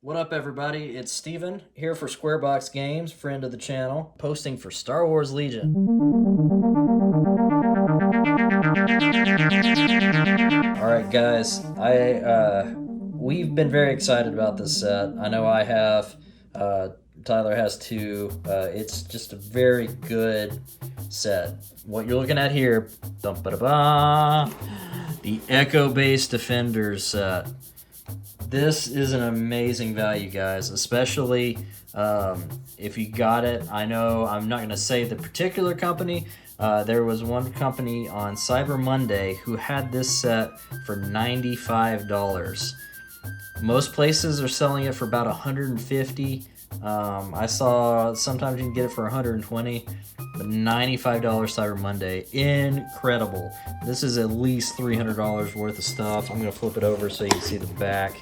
What up, everybody? It's Steven here for Squarebox Games, friend of the channel, posting for Star Wars Legion. Alright, guys, we've been very excited about this set. I know I have. Tyler has too. It's just a very good set. What you're looking at here, the Echo Base Defenders set. This is an amazing value, guys, especially if you got it. I know I'm not going to say the particular company. There was one company on Cyber Monday who had this set for $95. Most places are selling it for about $150. I saw sometimes you can get it for $120, but $95 Cyber Monday, incredible. This is at least $300 worth of stuff. I'm going to flip it over so you can see the back.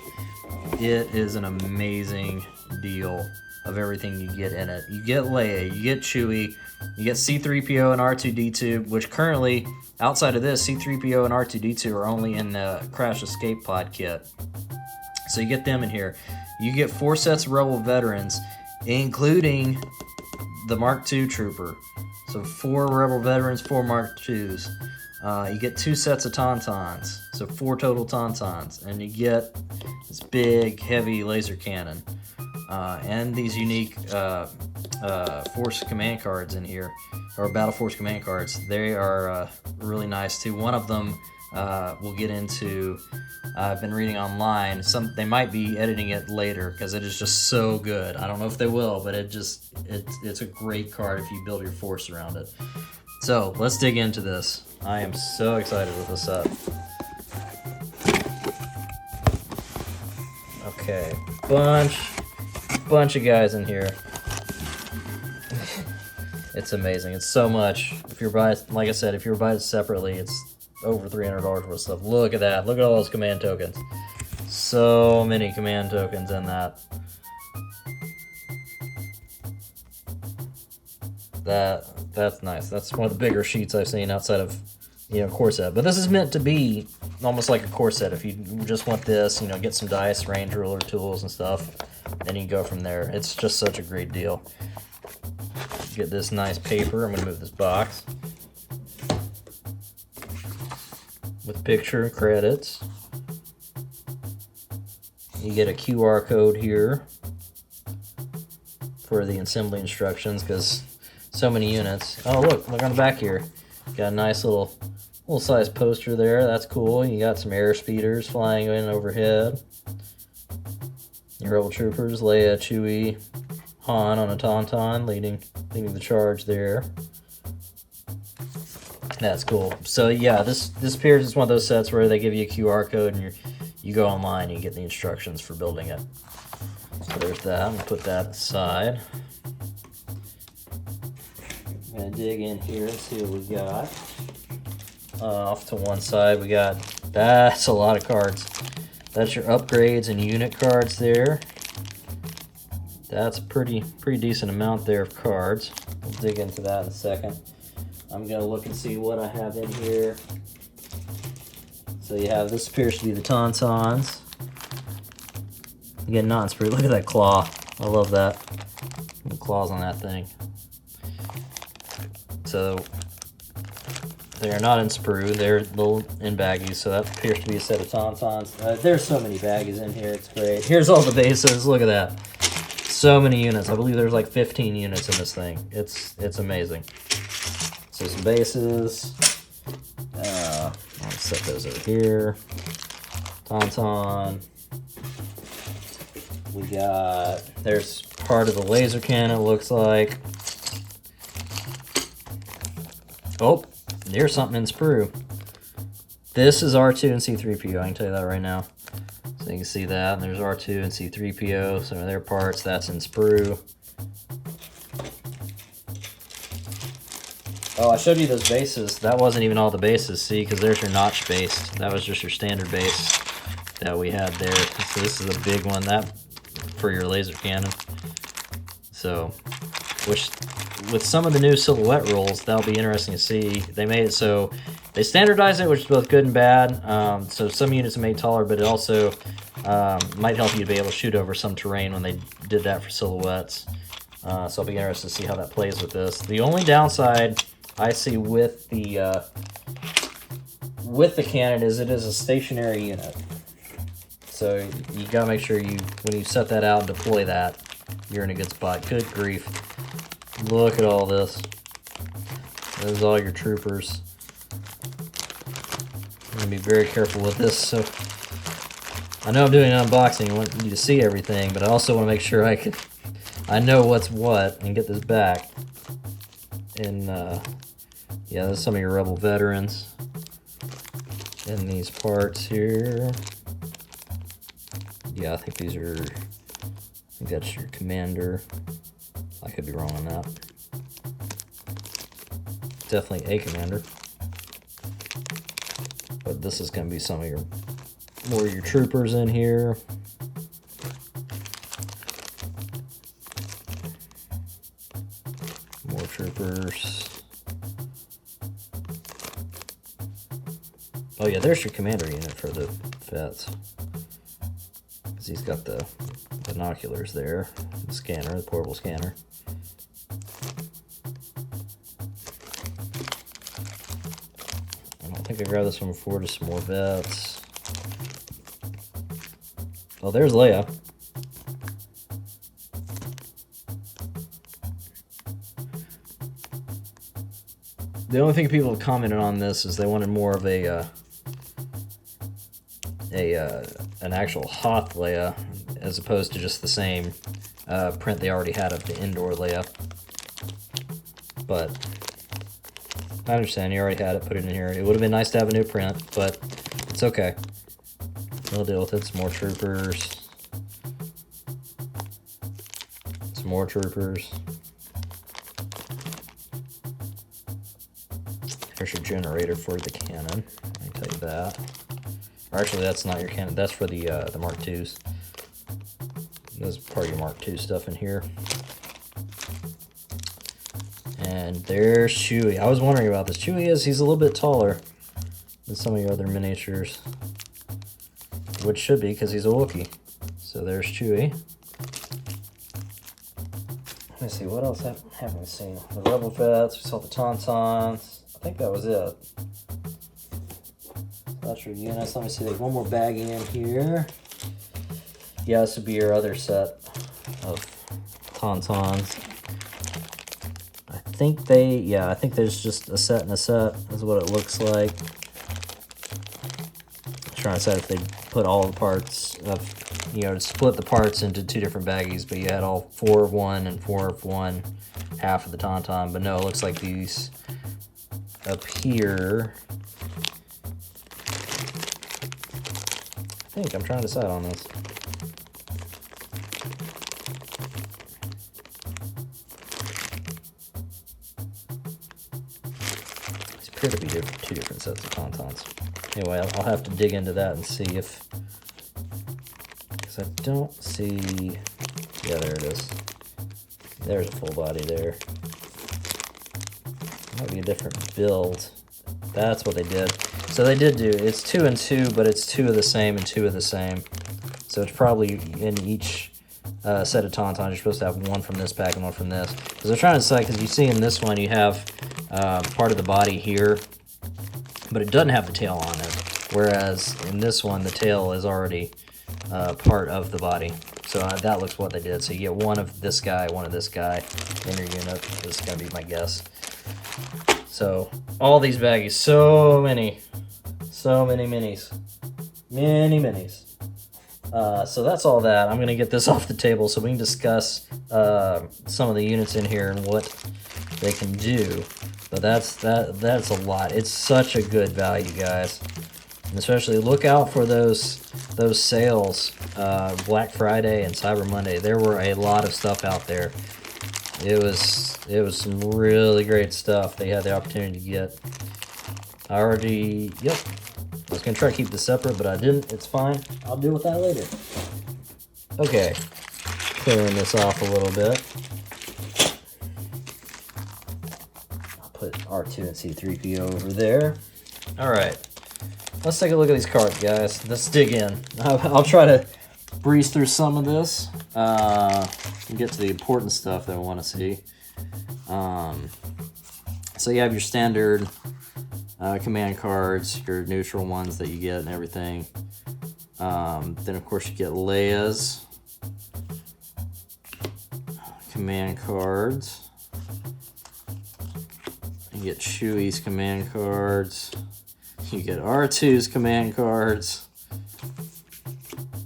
It is an amazing deal of everything you get in it. You get Leia, you get Chewie, you get C-3PO and R2-D2, which currently, outside of this, C-3PO and R2-D2 are only in the Crash Escape Pod kit. So you get them in here. You get 4 sets of Rebel veterans, including the Mark II Trooper. So 4 Rebel veterans, 4 Mark IIs. You get 2 sets of Tauntauns, so 4 total Tauntauns, and you get this big, heavy laser cannon, and these unique Force command cards in here, or Battleforce command cards. They are really nice too. One of them we'll get into. I've been reading online. They might be editing it later because it is just so good. I don't know if they will, but it's a great card if you build your Force around it. So let's dig into this. I am so excited with this set. Okay, bunch of guys in here. It's amazing. It's so much. If you're buying, like I said, if you're buying it separately, it's over $300 worth of stuff. Look at that. Look at all those command tokens. So many command tokens in that. That's nice. That's one of the bigger sheets I've seen outside of, core set. But this is meant to be almost like a core set. If you just want this, get some dice, range ruler tools and stuff, then you can go from there. It's just such a great deal. Get this nice paper. I'm going to move this box with picture and credits. You get a QR code here for the assembly instructions because so many units. Oh, look on the back here. Got a nice little size poster there. That's cool. You got some air speeders flying in overhead. Your Rebel Troopers, Leia, Chewie, Han on a Tauntaun leading the charge there. That's cool. So yeah, this appears as one of those sets where they give you a QR code and you go online and you get the instructions for building it. So there's that. I'm gonna put that aside. I'm gonna dig in here and see what we got. Off to one side, we got, that's a lot of cards. That's your upgrades and unit cards there. That's a pretty decent amount there of cards. We'll dig into that in a second. I'm gonna look and see what I have in here. So you have, this appears to be the Tauntauns. Again, not in sprue. Look at that claw. I love that. The claws on that thing. So they are not in sprue. They're little in baggies. So that appears to be a set of Tauntauns. There's so many baggies in here. It's great. Here's all the bases. Look at that. So many units. I believe there's like 15 units in this thing. It's amazing. So some bases. I'll set those over here. Tauntaun. We got, there's part of the laser cannon, looks like. Oh, there's something in sprue. This is R2 and C-3PO, I can tell you that right now. So you can see that, and there's R2 and C-3PO, some of their parts, that's in sprue. Oh, I showed you those bases. That wasn't even all the bases, see, because there's your notch base. That was just your standard base that we had there. So this is a big one, that for your laser cannon. So, which with some of the new silhouette rules, that'll be interesting to see. They made it so they standardized it, which is both good and bad. So some units are made taller, but it also Might help you to be able to shoot over some terrain when they did that for silhouettes. So I'll be interested to see how that plays with this. The only downside I see with the cannon is it is a stationary unit. So you gotta make sure when you set that out and deploy that, you're in a good spot. Good grief. Look at all this. There's all your troopers. I'm gonna be very careful with this. So I know I'm doing an unboxing. I want you to see everything, but I also want to make sure I know what's what and get this back. And yeah, there's some of your Rebel veterans in these parts here. Yeah, I think that's your commander. I could be wrong on that. Definitely a commander. But this is going to be some of more of your troopers in here. More troopers. Oh yeah, there's your commander unit for the vets. Because he's got the binoculars there, the scanner, the portable scanner. I don't think I grabbed this one before, just some more vets. Oh, there's Leia. The only thing people have commented on this is they wanted more of an actual Hoth Leia, as opposed to just the same print they already had of the indoor Leia. But I understand, you already had it, put it in here. It would have been nice to have a new print, but it's okay. We'll deal with it. Some more troopers. Some more troopers. There's your generator for the cannon. Let me tell you that. Or actually, that's not your cannon. That's for the Mark IIs. There's part of your Mark II stuff in here. And there's Chewie. I was wondering about this. He's a little bit taller than some of your other miniatures. Which should be, because he's a Wookiee. So there's Chewie. Let me see, what else haven't we seen? The Rebel Vets, we saw the Tauntauns. I think that was it. That's your units. Let me see, there's one more baggie in here. Yeah, this would be your other set of Tauntauns. I think there's just a set and a set, is what it looks like. I'm trying to decide if they put all the parts of, split the parts into two different baggies, but you had all 4 of one and 4 of one, half of the Tauntaun. But no, it looks like these up here. I'm trying to decide on this. These appear to be two different sets of Tauntauns. Anyway, I'll have to dig into that and see if... Because I don't see... Yeah, there it is. There's a full body there. Might be a different build. That's what they did. So they did do... It's 2 and 2, but it's 2 of the same and 2 of the same. So it's probably in each set of Tauntauns, you're supposed to have one from this pack and one from this. Because I'm trying to decide, because you see in this one, you have part of the body here, but it doesn't have the tail on it. Whereas in this one, the tail is already part of the body. So that looks what they did. So you get one of this guy, one of this guy in your unit. This is going to be my guess. So all these baggies, so many minis. Many minis. So that's all that. I'm going to get this off the table so we can discuss some of the units in here and what they can do. But that's a lot. It's such a good value, guys. And especially look out for those sales, Black Friday and Cyber Monday. There were a lot of stuff out there. It was some really great stuff they had the opportunity to get. I was gonna try to keep this separate, but I didn't. It's fine. I'll deal with that later. Okay, clearing this off a little bit. I'll put R2 and C3PO over there. All right. let's take a look at these cards, guys. Let's dig in. I'll try to breeze through some of this and get to the important stuff that I want to see. So you have your standard command cards, your neutral ones that you get and everything. Then of course you get Leia's command cards. You get Chewie's command cards. You get R2's command cards.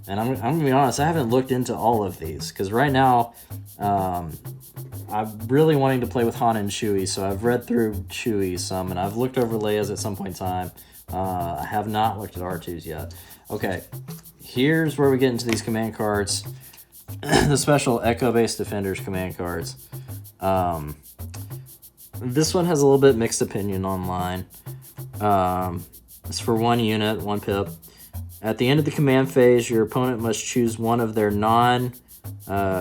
And I'm gonna be honest, I haven't looked into all of these because right now I'm really wanting to play with Han and Chewie, so I've read through Chewie some, and I've looked over Leia's at some point in time. I have not looked at R2's yet. Okay, here's where we get into these command cards. The special Echo-based Defenders command cards. This one has a little bit mixed opinion online. It's for 1 unit, 1 pip. At the end of the command phase, your opponent must choose one of their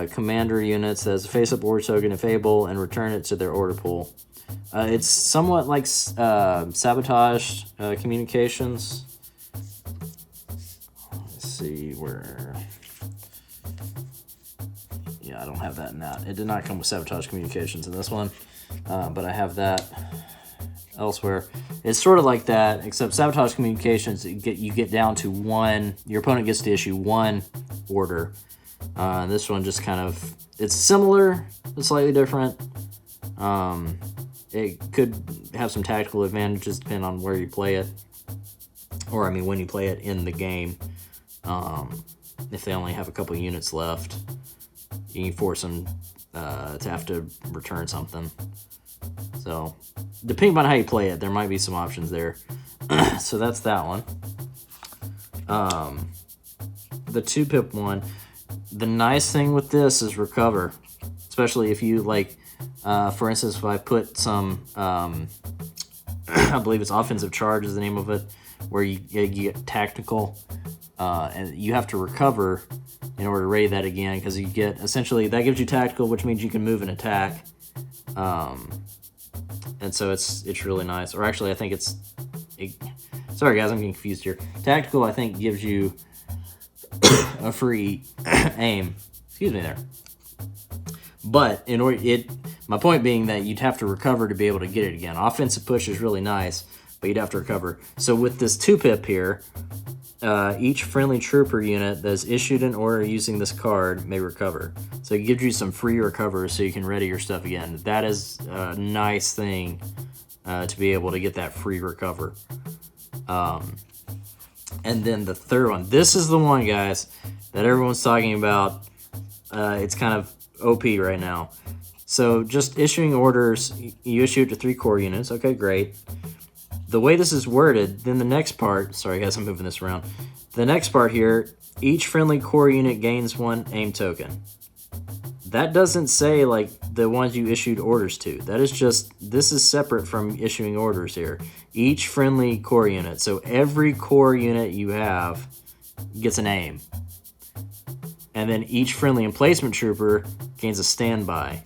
commander units as a face-up order token if able and return it to their order pool. It's somewhat like sabotage communications. Let's see where... Yeah, I don't have that in that. It did not come with sabotage communications in this one, but I have that elsewhere. It's sort of like that, except sabotage communications, you get down to 1. Your opponent gets to issue 1 order. This one just kind of, it's similar, but slightly different. It could have some tactical advantages depending on where you play it, or I mean when you play it in the game. If they only have a couple units left, you can force them to have to return something. So depending on how you play it, there might be some options there. So that's that one. The 2-pip one. The nice thing with this is recover, especially if you like, for instance, if I put some, I believe it's offensive charge is the name of it, where you get tactical, and you have to recover in order to raid that again, because you get, essentially, that gives you tactical, which means you can move and attack, and so it's really nice. Or actually, I think sorry guys, I'm getting confused here. Tactical, I think, gives you a free aim. Excuse me there. But in order, my point being that you'd have to recover to be able to get it again. Offensive push is really nice, but you'd have to recover. So with this 2-pip here, each friendly trooper unit that is issued an order using this card may recover. So it gives you some free recover so you can ready your stuff again. That is a nice thing to be able to get that free recover. And then the third one. This is the one, guys, that everyone's talking about. It's kind of OP right now. So just issuing orders, you issue it to 3 core units. Okay, great. The way this is worded, then the next part, sorry guys, I'm moving this around. The next part here, each friendly core unit gains 1 aim token. That doesn't say like the ones you issued orders to. That is just, this is separate from issuing orders here. Each friendly core unit, so every core unit you have gets an aim. And then each friendly emplacement trooper gains a standby.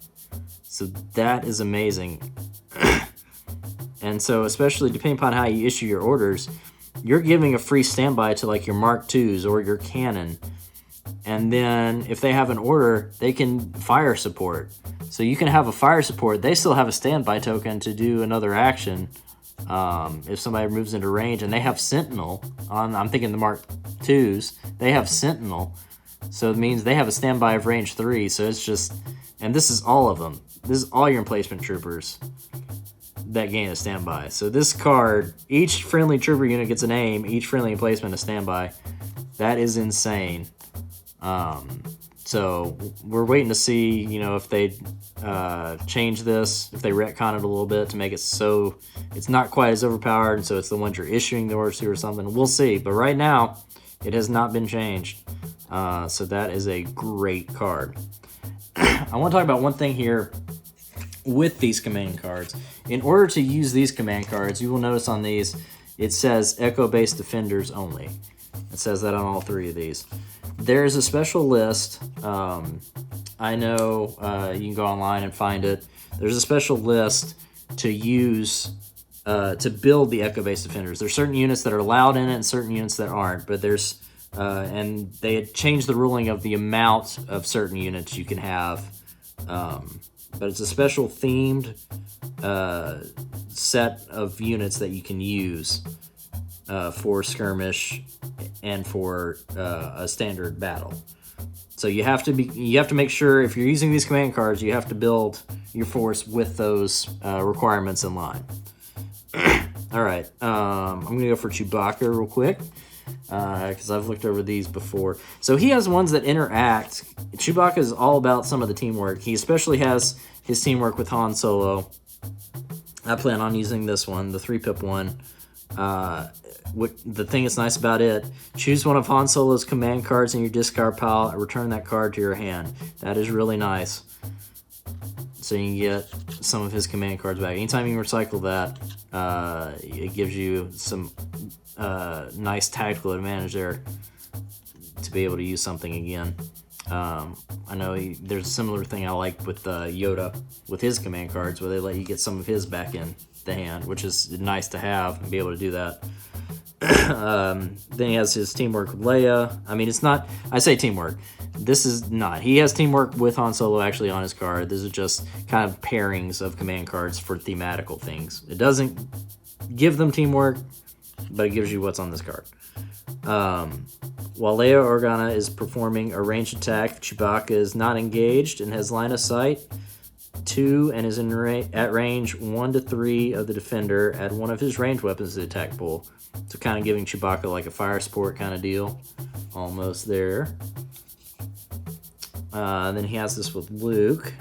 So that is amazing. And so especially depending upon how you issue your orders, you're giving a free standby to like your Mark IIs or your cannon. And then if they have an order, they can fire support. So you can have a fire support. They still have a standby token to do another action. If somebody moves into range and they have Sentinel on, I'm thinking the Mark IIs, they have Sentinel. So it means they have a standby of range 3. So it's just, and this is all of them. This is all your emplacement troopers that gain a standby. So this card, each friendly trooper unit gets an aim, each friendly emplacement a standby. That is insane. So we're waiting to see, you know, if they change this, if they retcon it a little bit to make it so it's not quite as overpowered, and so it's the ones you're issuing the orders to or something. We'll see. But right now, it has not been changed. So that is a great card. I want to talk about one thing here with these command cards. In order to use these command cards, you will notice on these, it says Echo-based Defenders only. It says that on all 3 of these. There's a special list. I know you can go online and find it. There's a special list to use to build the Echo Base Defenders. There's certain units that are allowed in it and certain units that aren't, but there's and they had changed the ruling of the amount of certain units you can have. But it's a special themed set of units that you can use for skirmish and for a standard battle. So you have to make sure if you're using these command cards, you have to build your force with those requirements in line. All right, I'm gonna go for Chewbacca real quick because I've looked over these before. So he has ones that interact. Chewbacca is all about some of the teamwork. He especially has his teamwork with Han Solo. I plan on using this one, the 3-pip one. The thing that's nice about it, choose one of Han Solo's command cards in your discard pile and return that card to your hand. That is really nice. So you can get some of his command cards back. Anytime you can recycle that, it gives you some nice tactical advantage there to be able to use something again. I know there's a similar thing I like with Yoda with his command cards where they let you get some of his back in the hand, which is nice to have and be able to do that. Then he has his teamwork with Leia. I mean, it's not, I say teamwork. This is not. He has teamwork with Han Solo actually on his card. This is just kind of pairings of command cards for thematical things. It doesn't give them teamwork, but it gives you what's on this card. While Leia Organa is performing a ranged attack, if Chewbacca is not engaged and has line of sight 2 and is at range 1 to 3 of the defender, add one of his ranged weapons to the attack pool. So kind of giving Chewbacca like a fire sport kind of deal. Almost there. Then he has this with Luke.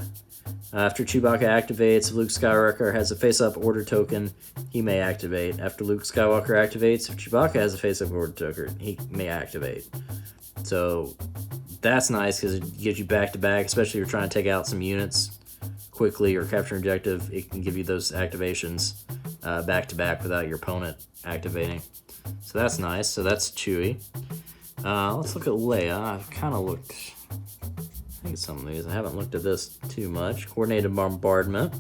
After Chewbacca activates, if Luke Skywalker has a face-up order token, he may activate. After Luke Skywalker activates, if Chewbacca has a face-up order token, he may activate. So that's nice because it gives you back-to-back, especially if you're trying to take out some units quickly or capture an objective. It can give you those activations back-to-back without your opponent activating. So that's nice. So that's Chewie. Let's look at Leia. I've kind of looked... I think it's some of these. I haven't looked at this too much. Coordinated bombardment.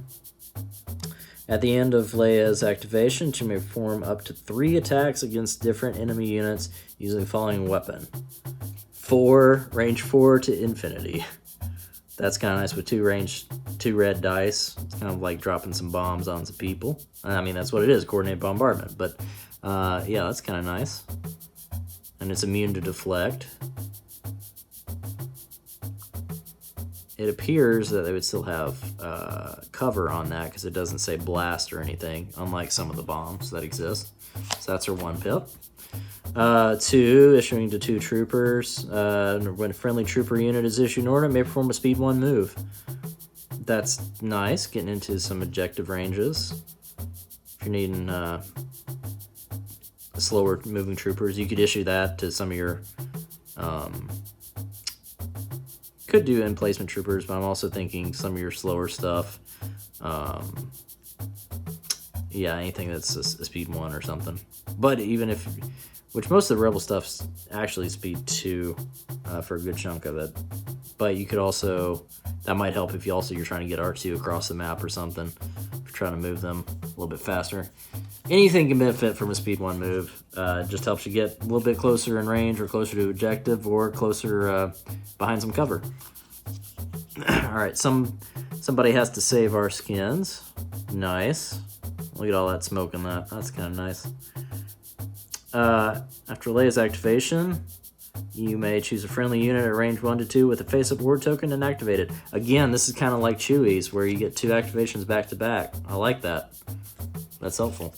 At the end of Leia's activation, she may perform up to 3 attacks against different enemy units using the following weapon. Range 4 to infinity. That's kind of nice with 2 red dice. It's kind of like dropping some bombs on some people. I mean, that's what it is, coordinated bombardment. But yeah, that's kind of nice. And it's immune to deflect. It appears that they would still have cover on that because it doesn't say blast or anything, unlike some of the bombs that exist. So that's her 1-pip. 2, issuing to 2 troopers. When a friendly trooper unit is issued an order, it may perform a speed 1 move. That's nice, getting into some objective ranges. If you're needing slower moving troopers, you could issue that to some of your... could do emplacement troopers, but I'm also thinking some of your slower stuff. Yeah, anything that's a speed 1 or something. But even if, which most of the rebel stuff's actually speed 2 for a good chunk of it. But you could also, that might help if you're trying to get R2 across the map or something. If you're trying to move them a little bit faster. Anything can benefit from a speed 1 move. Just helps you get a little bit closer in range or closer to objective or closer behind some cover. All right, somebody has to save our skins. Nice. Look at all that smoke in that. That's kind of nice. After Leia's activation, you may choose a friendly unit at range 1 to 2 with a face-up ward token and activate it. Again, this is kind of like Chewie's, where you get 2 activations back-to-back. I like that. That's helpful.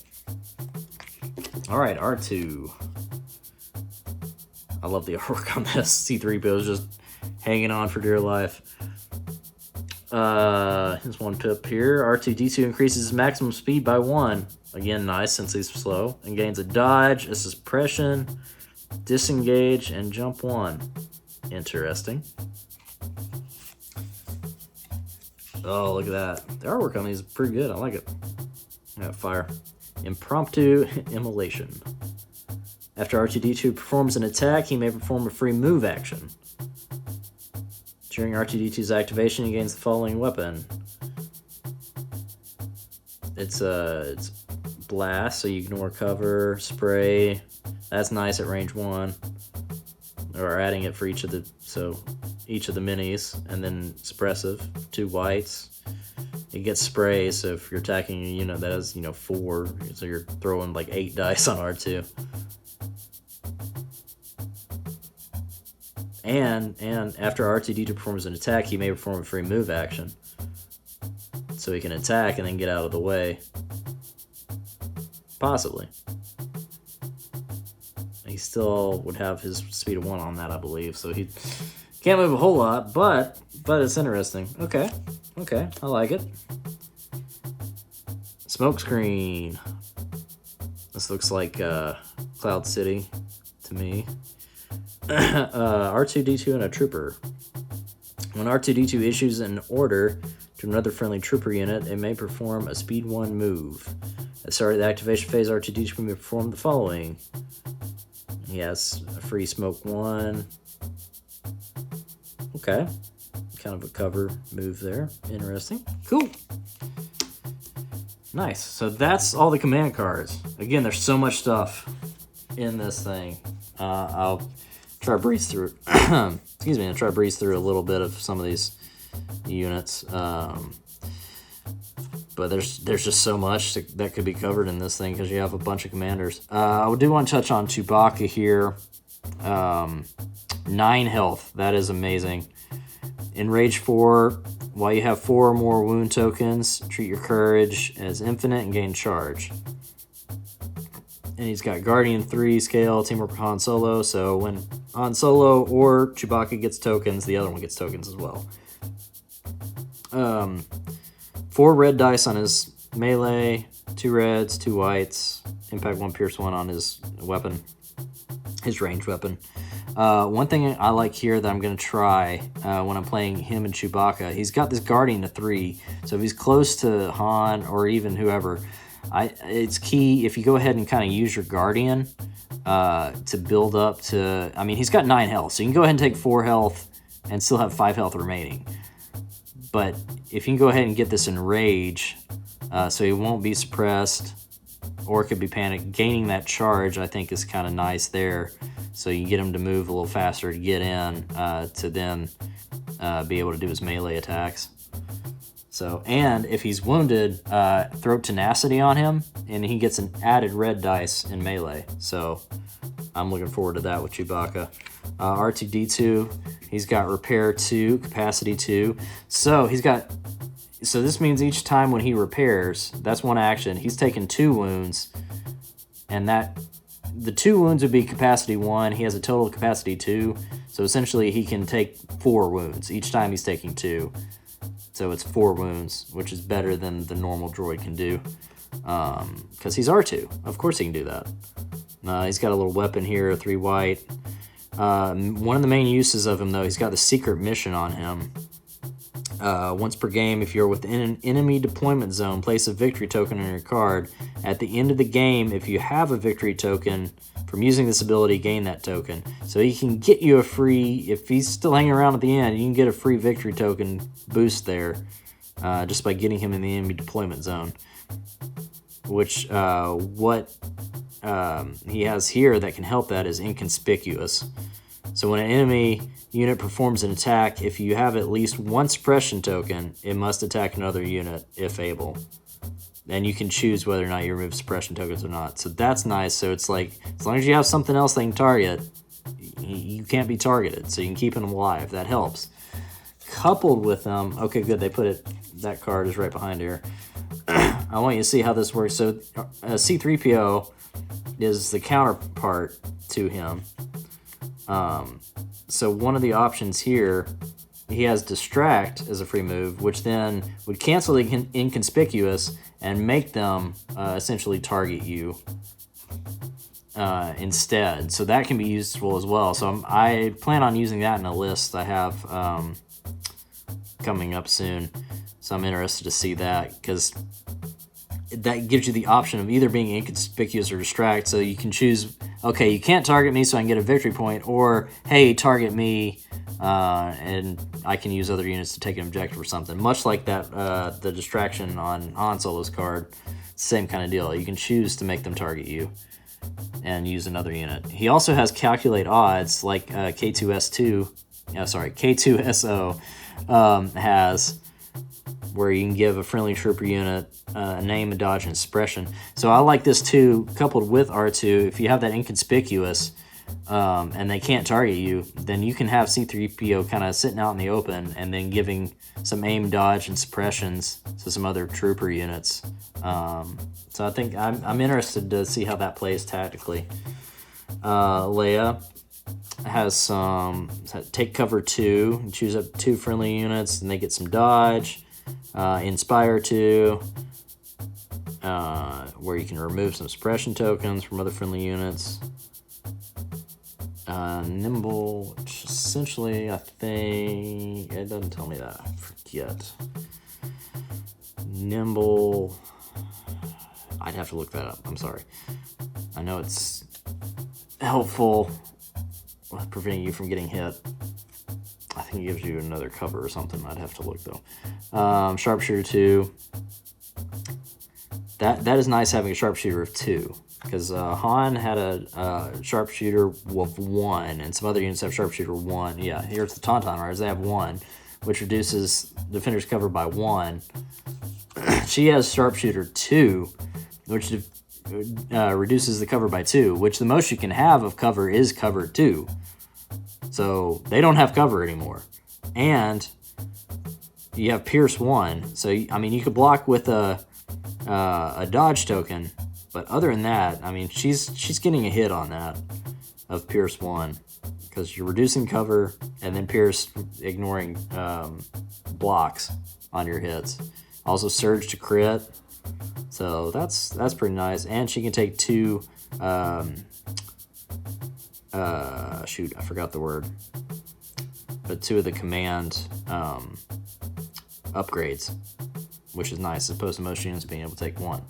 All right, R2. I love the artwork on this. C-3PO is just hanging on for dear life. Here's 1-pip here. R2-D2 increases his maximum speed by 1. Again, nice since he's slow. And gains a dodge, a suppression, disengage, and jump 1. Interesting. Oh, look at that. The artwork on these is pretty good. I like it. Yeah, fire. Impromptu immolation. After R2-D2 performs an attack, he may perform a free move action. During R2-D2's activation, he gains the following weapon. It's blast, so you ignore cover, spray. That's nice at range 1. Or adding it for each of the minis, and then suppressive, 2 whites. It gets spray, so if you're attacking a unit that has 4, so you're throwing like 8 dice on R2. And after R2D2 performs an attack, he may perform a free move action. So he can attack and then get out of the way. Possibly. He still would have his speed of 1 on that, I believe. So he can't move a whole lot, but it's interesting. Okay, I like it. Smokescreen. This looks like Cloud City to me. R2D2 and a trooper. When R2D2 issues an order to another friendly trooper unit, it may perform a speed 1 move. At the start of the activation phase, R2D2 may perform the following. He has a free smoke 1. Okay. Kind of a cover move there. Interesting. Cool. Nice. So that's all the command cards. Again, there's so much stuff in this thing. I'll try to breeze through. Excuse me. I'll try to breeze through a little bit of some of these units. But there's just so much that could be covered in this thing because you have a bunch of commanders. I do want to touch on Chewbacca here. 9 health. That is amazing. In Rage 4, while you have 4 or more wound tokens, treat your courage as infinite and gain charge. And he's got Guardian 3 scale, teamwork with Han Solo, so when Han Solo or Chewbacca gets tokens, the other one gets tokens as well. 4 red dice on his melee, 2 reds, 2 whites, impact 1, pierce 1 on his weapon, his ranged weapon. One thing I like here that I'm going to try when I'm playing him and Chewbacca, he's got this Guardian to 3, so if he's close to Han or even whoever, it's key if you go ahead and kind of use your Guardian to build up to, I mean, he's got 9 health, so you can go ahead and take 4 health and still have 5 health remaining. But if you can go ahead and get this in Rage, so he won't be suppressed, or it could be panicked, gaining that charge I think is kind of nice there. So you get him to move a little faster to get in to then be able to do his melee attacks. So, and if he's wounded, throw tenacity on him, and he gets an added red dice in melee. So I'm looking forward to that with Chewbacca. R2D2, he's got repair 2, capacity 2. So this means each time when he repairs, that's one action, he's taking 2 wounds, and the 2 wounds would be capacity 1. He has a total capacity 2, so essentially he can take 4 wounds each time he's taking 2. So it's 4 wounds, which is better than the normal droid can do, because he's R2. Of course he can do that. He's got a little weapon here, a 3 white. One of the main uses of him, though, he's got the secret mission on him. Once per game, if you're within an enemy deployment zone, place a victory token on your card. At the end of the game, if you have a victory token from using this ability, gain that token. So he can get you a free, if he's still hanging around at the end, you can get a free victory token boost there just by getting him in the enemy deployment zone. Which, what he has here that can help that is inconspicuous. So when an enemy unit performs an attack, if you have at least 1 suppression token, it must attack another unit if able. And you can choose whether or not you remove suppression tokens or not. So that's nice. So it's like, as long as you have something else they can target, you can't be targeted. So you can keep them alive. That helps. Coupled with them, okay, good, they put it, that card is right behind here. I want you to see how this works. So C-3PO is the counterpart to him. So one of the options here, he has Distract as a free move, which then would cancel the Inconspicuous and make them essentially target you instead. So that can be useful as well. So I plan on using that in a list I have coming up soon. So I'm interested to see that, because that gives you the option of either being Inconspicuous or Distract. So you can choose, okay, you can't target me so I can get a victory point, or, hey, target me and I can use other units to take an objective or something. Much like that, the distraction on Han Solo's card, same kind of deal. You can choose to make them target you and use another unit. He also has calculate odds, like K2SO has, where you can give a friendly trooper unit a name, a dodge, and expression. So I like this too, coupled with R2. If you have that inconspicuous and they can't target you, then you can have C-3PO kind of sitting out in the open and then giving some aim, dodge, and suppressions to some other trooper units. So I think I'm interested to see how that plays tactically. Leia has some take cover 2, choose up 2 friendly units, and they get some dodge. Inspire 2, where you can remove some suppression tokens from other friendly units. Nimble, which essentially, I think, it doesn't tell me that, I forget. Nimble, I'd have to look that up, I'm sorry. I know it's helpful with preventing you from getting hit. I think it gives you another cover or something. I'd have to look though. Sharpshooter 2. That is nice having a sharpshooter of 2, because Han had a sharpshooter of 1, and some other units have sharpshooter 1. Yeah, here's the Tauntaun Riders. They have 1, which reduces defender's cover by 1. She has sharpshooter 2, which reduces the cover by 2, which the most you can have of cover is cover 2. So they don't have cover anymore. And you have Pierce 1. So, I mean, you could block with a dodge token. But other than that, I mean, she's getting a hit on that of Pierce 1. Because you're reducing cover and then Pierce ignoring blocks on your hits. Also Surge to crit. So that's pretty nice. And she can take 2... shoot, I forgot the word. But 2 of the command upgrades, which is nice, as opposed to most units being able to take 1.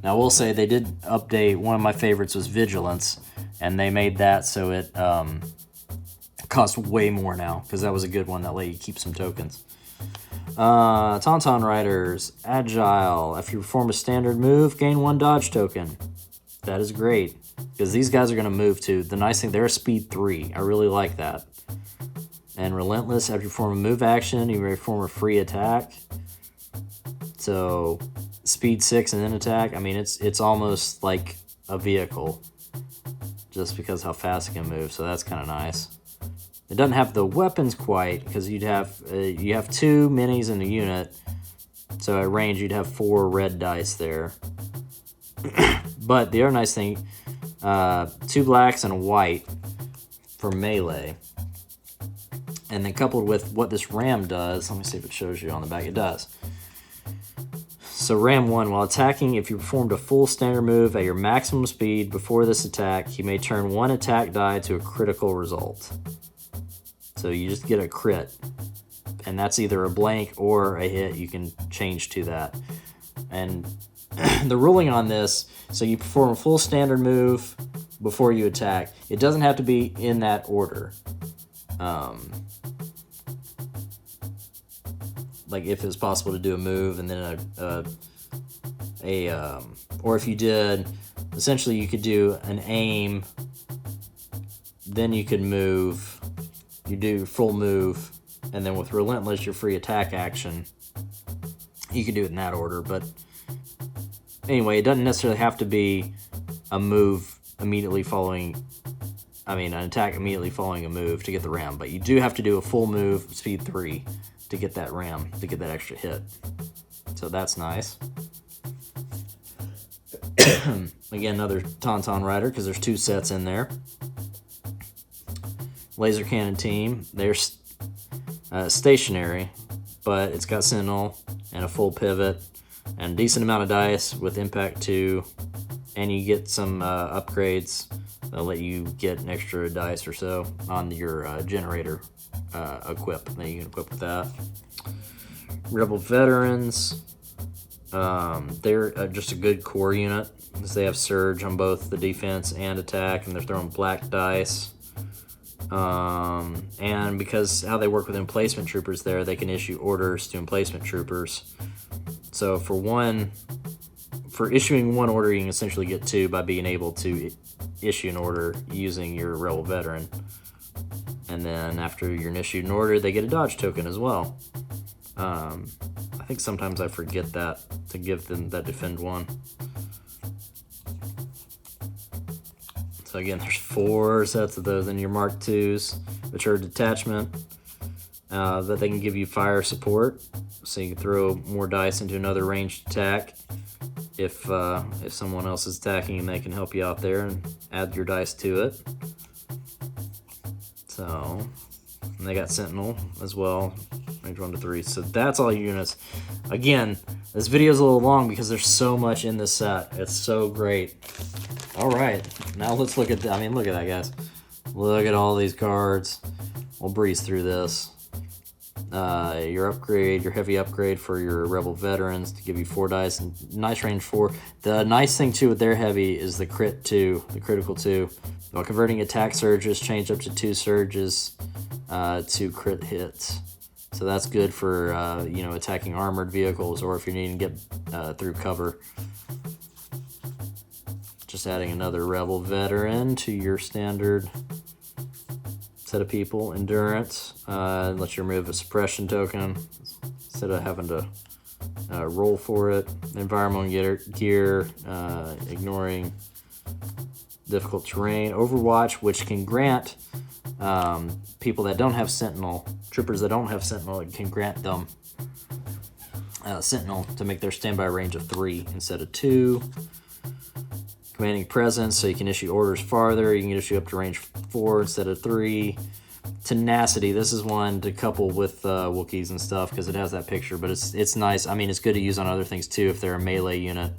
Now, I will say they did update, one of my favorites was Vigilance, and they made that so it costs way more now, because that was a good one that let you keep some tokens. Tauntaun Riders, Agile. If you perform a standard move, gain 1 dodge token. That is great, because these guys are going to move too. The nice thing, they're a speed 3. I really like that. And Relentless, after you perform a move action, you may perform a free attack. So, speed 6 and then attack. I mean, it's almost like a vehicle, just because how fast it can move. So that's kind of nice. It doesn't have the weapons quite, because you have 2 minis in a unit. So at range, you'd have 4 red dice there. But the other nice thing, 2 blacks and a white for melee. And then coupled with what this ram does, let me see if it shows you on the back. It does. So ram 1, while attacking, if you performed a full standard move at your maximum speed before this attack, you may turn 1 attack die to a critical result. So you just get a crit. And that's either a blank or a hit. You can change to that. And the ruling on this, so you perform a full standard move before you attack. It doesn't have to be in that order. Like if it's possible to do a move and then or if you did, essentially you could do an aim, then you could move, you do full move, and then with Relentless, your free attack action, you could do it in that order. But anyway, it doesn't necessarily have to be a move immediately following, an attack immediately following a move to get the ram, but you do have to do a full move, speed 3, to get that ram, to get that extra hit. So that's nice. Again, another Tauntaun Rider, because there's 2 sets in there. Laser Cannon Team, they're stationary, but it's got Sentinel and a full pivot and a decent amount of dice with Impact 2, and you get some upgrades that'll let you get an extra dice or so on your generator equip that you can equip with that. Rebel Veterans, they're just a good core unit, because they have Surge on both the defense and attack, and they're throwing black dice. And because how they work with emplacement troopers there, they can issue orders to emplacement troopers. So for issuing one order, you can essentially get two by being able to issue an order using your rebel veteran. And then after you're issued an order, they get a dodge token as well. I think sometimes I forget that to give them that defend one. So again, there's 4 sets of those in your Mark IIs, which are detachment, that they can give you fire support, so you can throw more dice into another ranged attack. If someone else is attacking, and they can help you out there and add your dice to it. So, and they got Sentinel as well, range 1 to 3. So that's all your units. Again, this video is a little long because there's so much in this set. It's so great. All right, now let's look at that. I mean, look at that, guys. Look at all these cards. We'll breeze through this. Your upgrade, your heavy upgrade for your Rebel veterans to give you 4 dice and nice range 4. The nice thing too with their heavy is the crit 2, the critical 2. While converting attack surges, change up to 2 surges to crit hits. So that's good for attacking armored vehicles, or if you're needing to get through cover. Just adding another Rebel veteran to your standard set of people. Endurance lets you remove a suppression token instead of having to roll for it. Environmental gear, ignoring difficult terrain. Overwatch, which can grant people that don't have Sentinel, troopers that don't have Sentinel, it can grant them Sentinel to make their standby range of 3 instead of 2. Commanding presence, so you can issue orders farther. You can issue up to range 4 instead of 3. Tenacity, this is one to couple with Wookiees and stuff because it has that picture, but it's nice. I mean, it's good to use on other things too if they're a melee unit.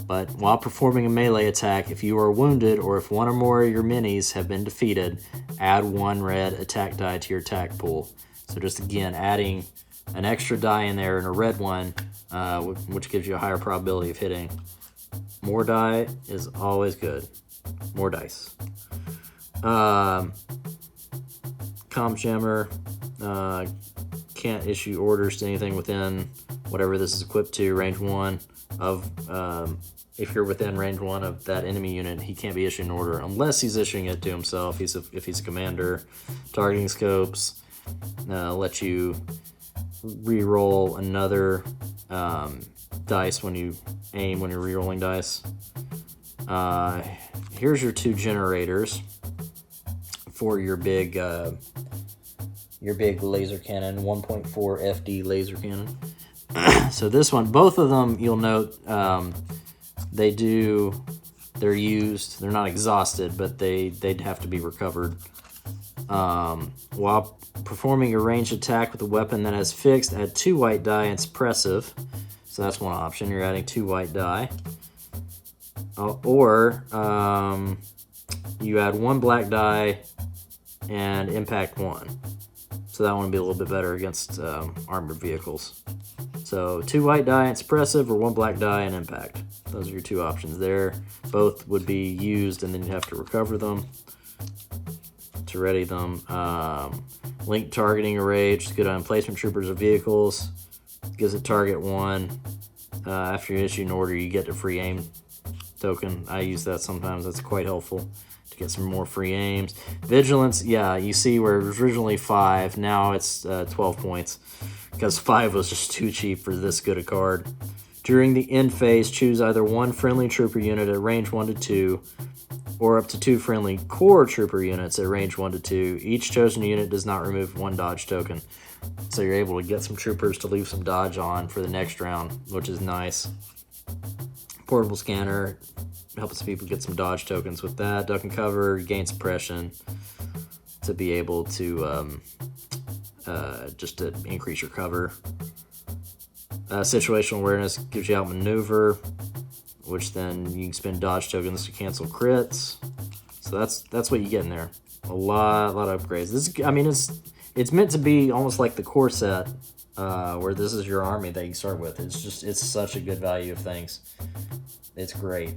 But while performing a melee attack, if you are wounded or if one or more of your minis have been defeated, add 1 red attack die to your attack pool. So just again, adding an extra die in there and a red one, which gives you a higher probability of hitting. More die is always good. More dice. Comm jammer, can't issue orders to anything within whatever this is equipped to, range 1 of, if you're within range 1 of that enemy unit, he can't be issuing an order unless he's issuing it to himself. If he's a commander. Targeting scopes, let you re-roll another dice when you aim, when you're re-rolling dice. Here's your 2 generators for your big laser cannon, 1.4 FD laser cannon. So this one, both of them, you'll note, they're used, they're not exhausted, but they'd have to be recovered. While performing a ranged attack with a weapon that has fixed, add 2 white die and suppressive. So that's one option. You're adding 2 white die. Or you add 1 black die and impact 1. So that one would be a little bit better against armored vehicles. So 2 white die and suppressive, or 1 black die and impact. Those are your 2 options there. Both would be used, and then you have to recover them to ready them. Link targeting array, which is good on emplacement troopers or vehicles. Gives it target 1. After you issue an order, you get a free aim token. I use that sometimes. That's quite helpful to get some more free aims. Vigilance, yeah, you see where it was originally 5, now it's 12 points because 5 was just too cheap for this good a card. During the end phase, choose either 1 friendly trooper unit at range 1 to 2 or up to 2 friendly core trooper units at range 1 to 2. Each chosen unit does not remove 1 dodge token. So you're able to get some troopers to leave some dodge on for the next round, which is nice. Portable scanner helps people get some dodge tokens with that. Duck and cover, gain suppression to be able to just to increase your cover. Situational awareness gives you outmaneuver, which then you can spend dodge tokens to cancel crits. So that's what you get in there. A lot of upgrades. This, I mean, it's meant to be almost like the core set, where this is your army that you start with. It's such a good value of things. It's great.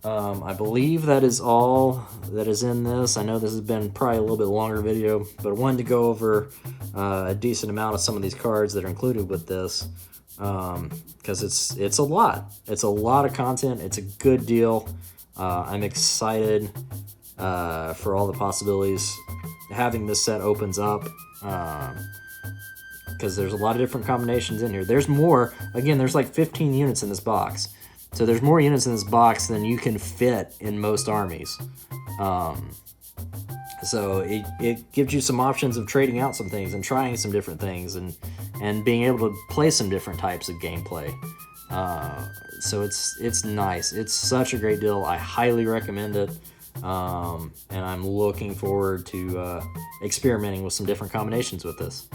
I believe that is all that is in this. I know this has been probably a little bit longer video, but I wanted to go over a decent amount of some of these cards that are included with this, because it's a lot. It's a lot of content. It's a good deal. I'm excited for all the possibilities having this set opens up, because there's a lot of different combinations in here. There's more. Again, there's like 15 units in this box. So there's more units in this box than you can fit in most armies. So it gives you some options of trading out some things and trying some different things and being able to play some different types of gameplay. So it's nice. It's such a great deal. I highly recommend it. And I'm looking forward to experimenting with some different combinations with this.